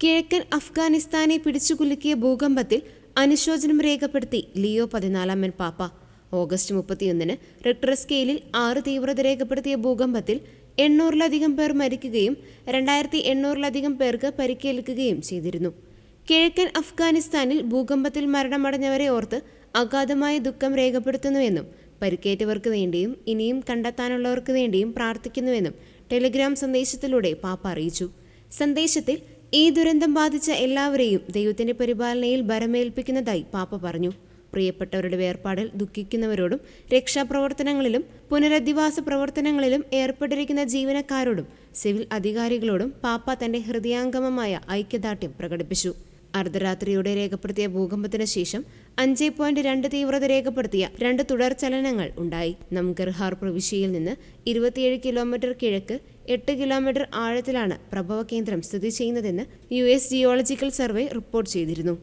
കിഴക്കൻ അഫ്ഗാനിസ്ഥാനെ പിടിച്ചുകുലുക്കിയ ഭൂകമ്പത്തിൽ അനുശോചനം രേഖപ്പെടുത്തി ലിയോ 14 പാപ്പ. ഓഗസ്റ്റ് 31-ന് റിക്ടർ സ്കെയിലിൽ 6 തീവ്രത രേഖപ്പെടുത്തിയ ഭൂകമ്പത്തിൽ 800-ലധികം പേർ മരിക്കുകയും 2800-ലധികം പേർക്ക് പരിക്കേൽക്കുകയും ചെയ്തിരുന്നു. കിഴക്കൻ അഫ്ഗാനിസ്ഥാനിൽ ഭൂകമ്പത്തിൽ മരണമടഞ്ഞവരെ ഓർത്ത് അഗാധമായ ദുഃഖം രേഖപ്പെടുത്തുന്നുവെന്നും പരിക്കേറ്റവർക്ക് വേണ്ടിയും ഇനിയും കണ്ടെത്താനുള്ളവർക്ക് വേണ്ടിയും പ്രാർത്ഥിക്കുന്നുവെന്നും ടെലിഗ്രാം സന്ദേശത്തിലൂടെ പാപ്പ അറിയിച്ചു. സന്ദേശത്തിൽ ഈ ദുരന്തം ബാധിച്ച എല്ലാവരെയും ദൈവത്തിന്റെ പരിപാലനയിൽ ഭരമേൽപ്പിക്കുന്നതായി പാപ്പ പറഞ്ഞു. പ്രിയപ്പെട്ടവരുടെ വേർപാടിൽ ദുഃഖിക്കുന്നവരോടും രക്ഷാപ്രവർത്തനങ്ങളിലും പുനരധിവാസ പ്രവർത്തനങ്ങളിലും ഏർപ്പെട്ടിരിക്കുന്ന ജീവനക്കാരോടും സിവിൽ അധികാരികളോടും പാപ്പ തന്റെ ഹൃദയാംഗമമായ ഐക്യദാർഢ്യം പ്രകടിപ്പിച്ചു. അർദ്ധരാത്രിയോടെ രേഖപ്പെടുത്തിയ ഭൂകമ്പത്തിന് ശേഷം 5.2 തീവ്രത രേഖപ്പെടുത്തിയ 2 തുടർചലനങ്ങൾ ഉണ്ടായി. നംഗർഹാർ പ്രവിശ്യയിൽ നിന്ന് 27 കിലോമീറ്റർ കിഴക്ക് 8 കിലോമീറ്റർ ആഴത്തിലാണ് പ്രഭവ കേന്ദ്രം സ്ഥിതി ചെയ്യുന്നതെന്ന് US ജിയോളജിക്കൽ സർവേ റിപ്പോർട്ട് ചെയ്തിരുന്നു.